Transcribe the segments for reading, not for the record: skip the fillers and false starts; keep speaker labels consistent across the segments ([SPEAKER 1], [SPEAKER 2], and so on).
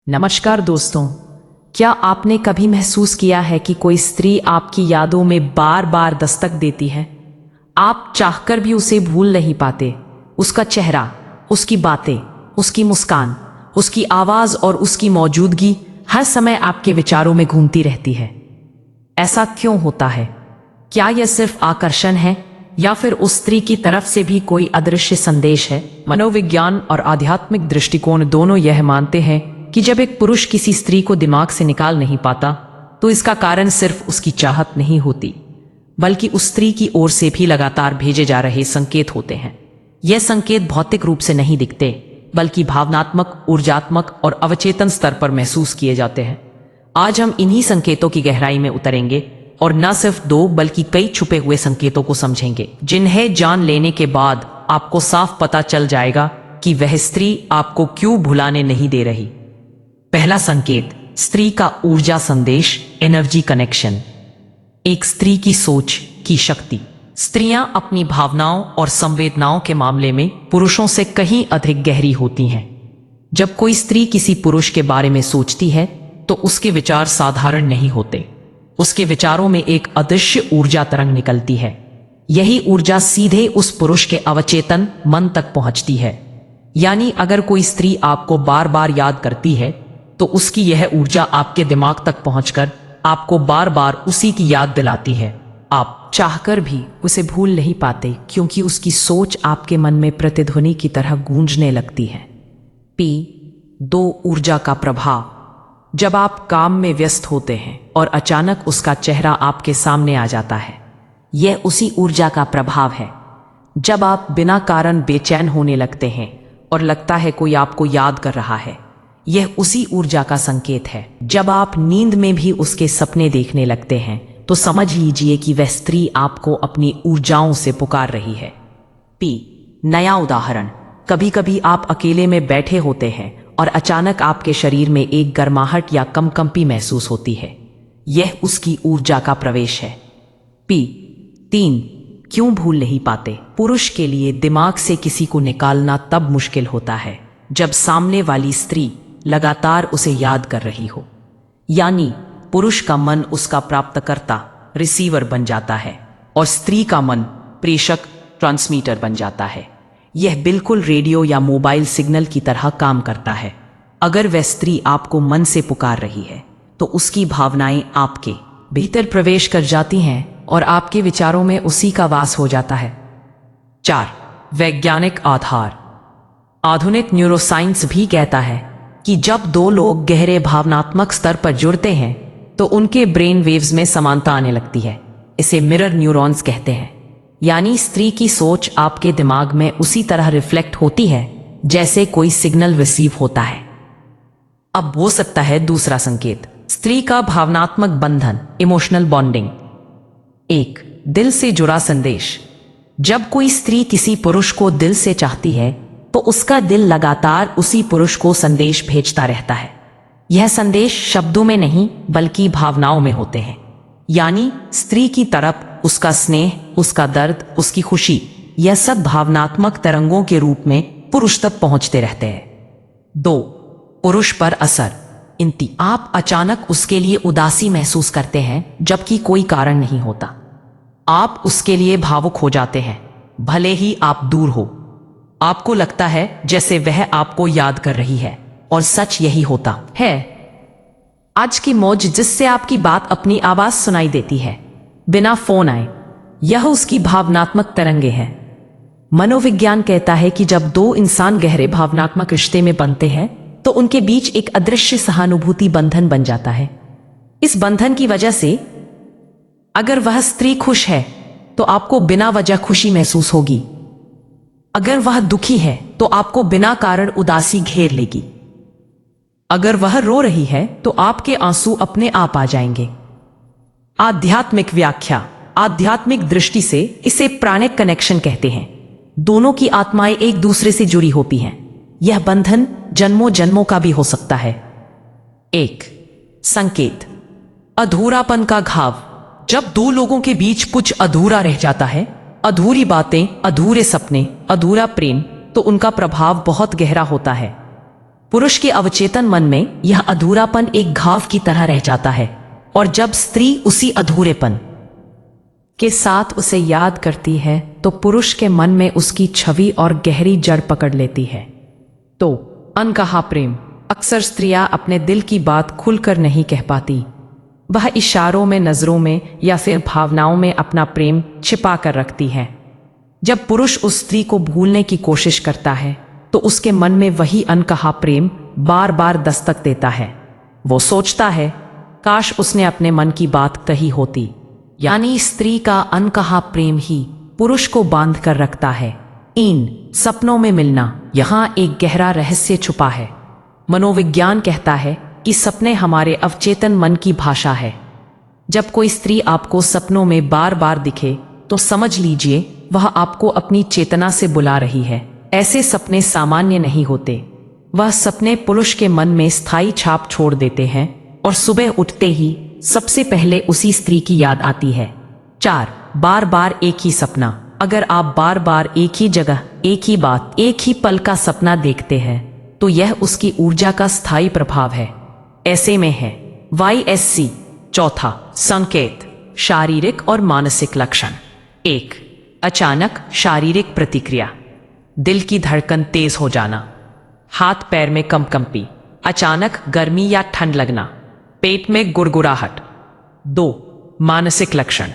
[SPEAKER 1] नमस्कार दोस्तों, क्या आपने कभी महसूस किया है कि कोई स्त्री आपकी यादों में बार बार दस्तक देती है? आप चाहकर भी उसे भूल नहीं पाते। उसका चेहरा, उसकी बातें, उसकी मुस्कान, उसकी आवाज और उसकी मौजूदगी हर समय आपके विचारों में घूमती रहती है। ऐसा क्यों होता है? क्या यह सिर्फ आकर्षण है या फिर उस स्त्री की तरफ से भी कोई अदृश्य संदेश है? मनोविज्ञान और आध्यात्मिक दृष्टिकोण दोनों यह मानते हैं कि जब एक पुरुष किसी स्त्री को दिमाग से निकाल नहीं पाता तो इसका कारण सिर्फ उसकी चाहत नहीं होती, बल्कि उस स्त्री की ओर से भी लगातार भेजे जा रहे संकेत होते हैं। यह संकेत भौतिक रूप से नहीं दिखते, बल्कि भावनात्मक, ऊर्जात्मक और अवचेतन स्तर पर महसूस किए जाते हैं। आज हम इन्हीं संकेतों की गहराई में उतरेंगे और न सिर्फ दो बल्कि कई छुपे हुए संकेतों को समझेंगे, जिन्हें जान लेने के बाद आपको साफ पता चल जाएगा कि वह स्त्री आपको क्यों भुलाने नहीं दे रही। पहला संकेत, स्त्री का ऊर्जा संदेश, एनर्जी कनेक्शन। एक स्त्री की सोच की शक्ति। स्त्रियां अपनी भावनाओं और संवेदनाओं के मामले में पुरुषों से कहीं अधिक गहरी होती हैं। जब कोई स्त्री किसी पुरुष के बारे में सोचती है तो उसके विचार साधारण नहीं होते। उसके विचारों में एक अदृश्य ऊर्जा तरंग निकलती है। यही ऊर्जा सीधे उस पुरुष के अवचेतन मन तक पहुंचती है। यानी अगर कोई स्त्री आपको बार बार याद करती है तो उसकी यह ऊर्जा आपके दिमाग तक पहुंचकर आपको बार बार उसी की याद दिलाती है। आप चाहकर भी उसे भूल नहीं पाते क्योंकि उसकी सोच आपके मन में प्रतिध्वनि की तरह गूंजने लगती है। P2, ऊर्जा का प्रभाव। जब आप काम में व्यस्त होते हैं और अचानक उसका चेहरा आपके सामने आ जाता है, यह उसी ऊर्जा का प्रभाव है। जब आप बिना कारण बेचैन होने लगते हैं और लगता है कोई आपको याद कर रहा है, यह उसी ऊर्जा का संकेत है। जब आप नींद में भी उसके सपने देखने लगते हैं तो समझ लीजिए कि वह स्त्री आपको अपनी ऊर्जाओं से पुकार रही है। P, नया उदाहरण। कभी कभी आप अकेले में बैठे होते हैं और अचानक आपके शरीर में एक गर्माहट या कंपी महसूस होती है। यह उसकी ऊर्जा का प्रवेश है। P3, क्यों भूल नहीं पाते। पुरुष के लिए दिमाग से किसी को निकालना तब मुश्किल होता है जब सामने वाली स्त्री लगातार उसे याद कर रही हो। यानी पुरुष का मन उसका प्राप्तकर्ता, रिसीवर बन जाता है और स्त्री का मन प्रेषक, ट्रांसमीटर बन जाता है। यह बिल्कुल रेडियो या मोबाइल सिग्नल की तरह काम करता है। अगर वह स्त्री आपको मन से पुकार रही है तो उसकी भावनाएं आपके भीतर प्रवेश कर जाती हैं और आपके विचारों में उसी का वास हो जाता है। 4, वैज्ञानिक आधार। आधुनिक न्यूरोसाइंस भी कहता है कि जब दो लोग गहरे भावनात्मक स्तर पर जुड़ते हैं तो उनके ब्रेन वेव्स में समानता आने लगती है। इसे मिरर न्यूरॉन्स कहते हैं। यानी स्त्री की सोच आपके दिमाग में उसी तरह रिफ्लेक्ट होती है जैसे कोई सिग्नल रिसीव होता है। अब हो सकता है दूसरा संकेत, स्त्री का भावनात्मक बंधन, इमोशनल बॉन्डिंग। एक दिल से जुड़ा संदेश। जब कोई स्त्री किसी पुरुष को दिल से चाहती है तो उसका दिल लगातार उसी पुरुष को संदेश भेजता रहता है। यह संदेश शब्दों में नहीं बल्कि भावनाओं में होते हैं। यानी स्त्री की तरफ उसका स्नेह, उसका दर्द, उसकी खुशी, यह सब भावनात्मक तरंगों के रूप में पुरुष तक पहुंचते रहते हैं। 2, पुरुष पर असर। आप अचानक उसके लिए उदासी महसूस करते हैं जबकि कोई कारण नहीं होता। आप उसके लिए भावुक हो जाते हैं भले ही आप दूर हो। आपको लगता है जैसे वह आपको याद कर रही है, और सच यही होता है। आज की मौज जिससे आपकी बात अपनी आवाज सुनाई देती है बिना फोन आए, यह उसकी भावनात्मक तरंगे हैं। मनोविज्ञान कहता है कि जब दो इंसान गहरे भावनात्मक रिश्ते में बनते हैं तो उनके बीच एक अदृश्य सहानुभूति बंधन बन जाता है। इस बंधन की वजह से अगर वह स्त्री खुश है तो आपको बिना वजह खुशी महसूस होगी। अगर वह दुखी है तो आपको बिना कारण उदासी घेर लेगी। अगर वह रो रही है तो आपके आंसू अपने आप आ जाएंगे। आध्यात्मिक व्याख्या। आध्यात्मिक दृष्टि से इसे प्राणिक कनेक्शन कहते हैं। दोनों की आत्माएं एक दूसरे से जुड़ी होती हैं। यह बंधन जन्मों जन्मों का भी हो सकता है। 1, संकेत, अधूरापन का घाव। जब दो लोगों के बीच कुछ अधूरा रह जाता है, अधूरी बातें, अधूरे सपने, अधूरा प्रेम, तो उनका प्रभाव बहुत गहरा होता है। पुरुष के अवचेतन मन में यह अधूरापन एक घाव की तरह रह जाता है, और जब स्त्री उसी अधूरेपन के साथ उसे याद करती है तो पुरुष के मन में उसकी छवि और गहरी जड़ पकड़ लेती है। तो अनकहा प्रेम। अक्सर स्त्रियां अपने दिल की बात खुलकर नहीं कह पाती। वह इशारों में, नजरों में या फिर भावनाओं में अपना प्रेम छिपा कर रखती है। जब पुरुष उस स्त्री को भूलने की कोशिश करता है तो उसके मन में वही अनकहा प्रेम बार बार दस्तक देता है। वो सोचता है, काश उसने अपने मन की बात कही होती। यानी स्त्री का अनकहा प्रेम ही पुरुष को बांध कर रखता है। इन सपनों में मिलना, यहाँ एक गहरा रहस्य छुपा है। मनोविज्ञान कहता है कि सपने हमारे अवचेतन मन की भाषा है। जब कोई स्त्री आपको सपनों में बार बार दिखे तो समझ लीजिए वह आपको अपनी चेतना से बुला रही है। ऐसे सपने सामान्य नहीं होते। वह सपने पुरुष के मन में स्थायी छाप छोड़ देते हैं और सुबह उठते ही सबसे पहले उसी स्त्री की याद आती है। 4. बार बार एक ही सपना। अगर आप बार बार एक ही जगह, एक ही बात, एक ही पल का सपना देखते हैं तो यह उसकी ऊर्जा का स्थायी प्रभाव है। ऐसे में है YSC। 4. संकेत, शारीरिक और मानसिक लक्षण। 1. अचानक शारीरिक प्रतिक्रिया। दिल की धड़कन तेज हो जाना, हाथ पैर में कंपकंपी, अचानक गर्मी या ठंड लगना, पेट में गुड़गुड़ाहट। 2. मानसिक लक्षण,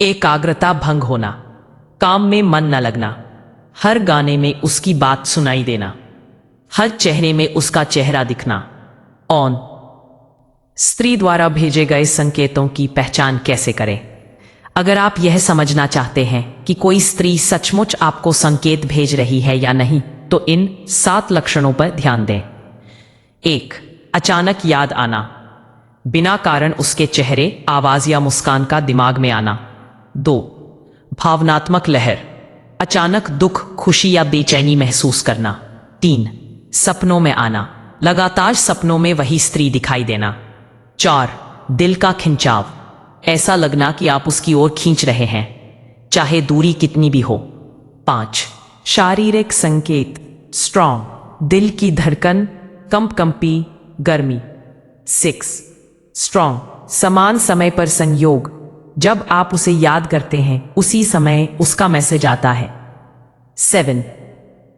[SPEAKER 1] एकाग्रता भंग होना, काम में मन न लगना, हर गाने में उसकी बात सुनाई देना, हर चेहरे में उसका चेहरा दिखना। ऑन। स्त्री द्वारा भेजे गए संकेतों की पहचान कैसे करें? अगर आप यह समझना चाहते हैं कि कोई स्त्री सचमुच आपको संकेत भेज रही है या नहीं तो इन 7 लक्षणों पर ध्यान दें। 1. अचानक याद आना, बिना कारण उसके चेहरे, आवाज या मुस्कान का दिमाग में आना। 2. भावनात्मक लहर, अचानक दुख, खुशी या बेचैनी महसूस करना। 3. सपनों में आना, लगातार सपनों में वही स्त्री दिखाई देना। 4. दिल का खिंचाव, ऐसा लगना कि आप उसकी ओर खींच रहे हैं, चाहे दूरी कितनी भी हो। 5. शारीरिक संकेत, स्ट्रॉन्ग, दिल की धड़कन, कंपकंपी, गर्मी। 6. स्ट्रॉन्ग, समान समय पर संयोग, जब आप उसे याद करते हैं उसी समय उसका मैसेज आता है। 7.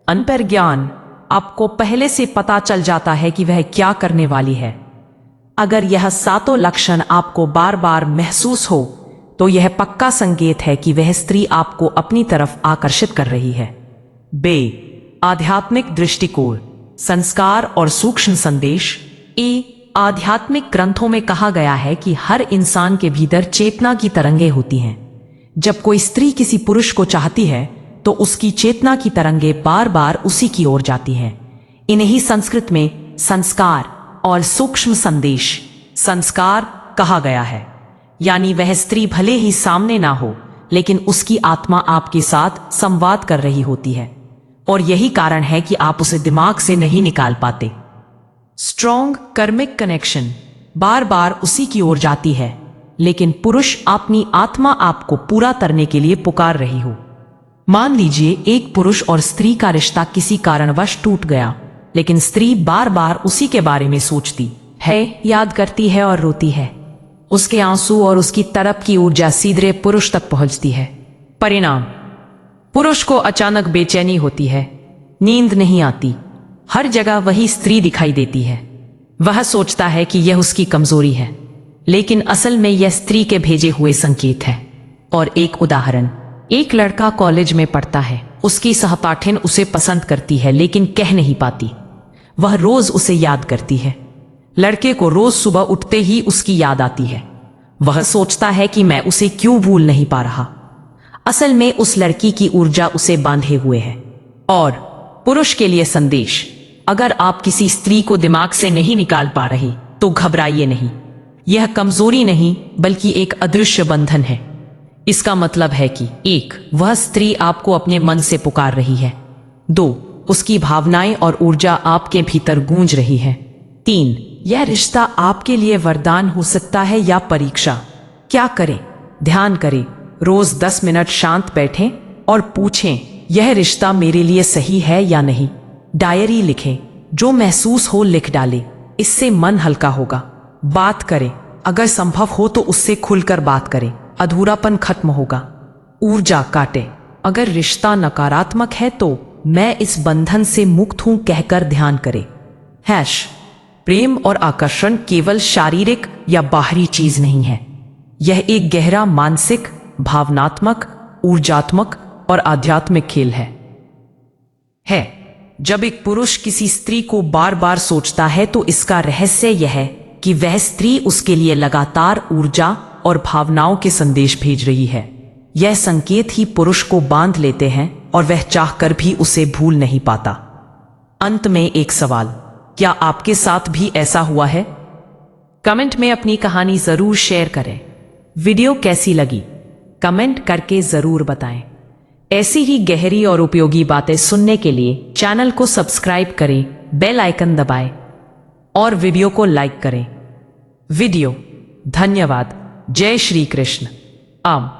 [SPEAKER 1] अंतर्ज्ञान, आपको पहले से पता चल जाता है कि वह क्या करने वाली है। अगर यह 7 लक्षण आपको बार बार महसूस हो तो यह पक्का संकेत है कि वह स्त्री आपको अपनी तरफ आकर्षित कर रही है। बे. आध्यात्मिक दृष्टिकोण, संस्कार और सूक्ष्म संदेश। आध्यात्मिक ग्रंथों में कहा गया है कि हर इंसान के भीतर चेतना की तरंगें होती हैं। जब कोई स्त्री किसी पुरुष को चाहती है तो उसकी चेतना की तरंगें बार बार उसी की ओर जाती हैं। इन्हीं संस्कृत में संस्कार और सूक्ष्म संदेश, संस्कार कहा गया है। यानी वह स्त्री भले ही सामने ना हो लेकिन उसकी आत्मा आपके साथ संवाद कर रही होती है, और यही कारण है कि आप उसे दिमाग से नहीं निकाल पाते। स्ट्रॉन्ग कर्मिक कनेक्शन, बार बार उसी की ओर जाती है लेकिन पुरुष अपनी आत्मा आपको पूरा करने के लिए पुकार रही हो। मान लीजिए एक पुरुष और स्त्री का रिश्ता किसी कारणवश टूट गया, लेकिन स्त्री बार बार उसी के बारे में सोचती है, याद करती है और रोती है। उसके आंसू और उसकी तड़प की ऊर्जा सीधे पुरुष तक पहुंचती है। परिणाम, पुरुष को अचानक बेचैनी होती है, नींद नहीं आती, हर जगह वही स्त्री दिखाई देती है। वह सोचता है कि यह उसकी कमजोरी है, लेकिन असल में यह स्त्री के भेजे हुए संकेत है। और एक उदाहरण, एक लड़का कॉलेज में पढ़ता है, उसकी सहपाठिन उसे पसंद करती है लेकिन कह नहीं पाती। वह रोज उसे याद करती है। लड़के को रोज सुबह उठते ही उसकी याद आती है। वह सोचता है कि मैं उसे क्यों भूल नहीं पा रहा। असल में उस लड़की की ऊर्जा उसे बांधे हुए है। और पुरुष के लिए संदेश, अगर आप किसी स्त्री को दिमाग से नहीं निकाल पा रही तो घबराइए नहीं। यह कमजोरी नहीं बल्कि एक अदृश्य बंधन है। इसका मतलब है कि 1. वह स्त्री आपको अपने मन से पुकार रही है। 2. उसकी भावनाएं और ऊर्जा आपके भीतर गूंज रही है। 3. यह रिश्ता आपके लिए वरदान हो सकता है या परीक्षा। क्या करें? ध्यान करें, रोज 10 मिनट शांत बैठें और पूछें, यह रिश्ता मेरे लिए सही है या नहीं। डायरी लिखें, जो महसूस हो लिख डाले, इससे मन हल्का होगा। बात करें, अगर संभव हो तो उससे खुलकर बात करें, अधूरापन खत्म होगा। ऊर्जा काटे, अगर रिश्ता नकारात्मक है तो मैं इस बंधन से मुक्त हूं कहकर ध्यान करें। प्रेम और आकर्षण केवल शारीरिक या बाहरी चीज नहीं है, यह एक गहरा मानसिक, भावनात्मक, ऊर्जात्मक और आध्यात्मिक खेल है। जब एक पुरुष किसी स्त्री को बार बार सोचता है तो इसका रहस्य यह है कि वह स्त्री उसके लिए लगातार ऊर्जा और भावनाओं के संदेश भेज रही है। यह संकेत ही पुरुष को बांध लेते हैं और वह चाहकर भी उसे भूल नहीं पाता। अंत में एक सवाल, क्या आपके साथ भी ऐसा हुआ है? कमेंट में अपनी कहानी जरूर शेयर करें। वीडियो कैसी लगी कमेंट करके जरूर बताएं। ऐसी ही गहरी और उपयोगी बातें सुनने के लिए चैनल को सब्सक्राइब करें, बेल आइकन दबाएं और वीडियो को लाइक करें। धन्यवाद। जय श्री कृष्ण। आम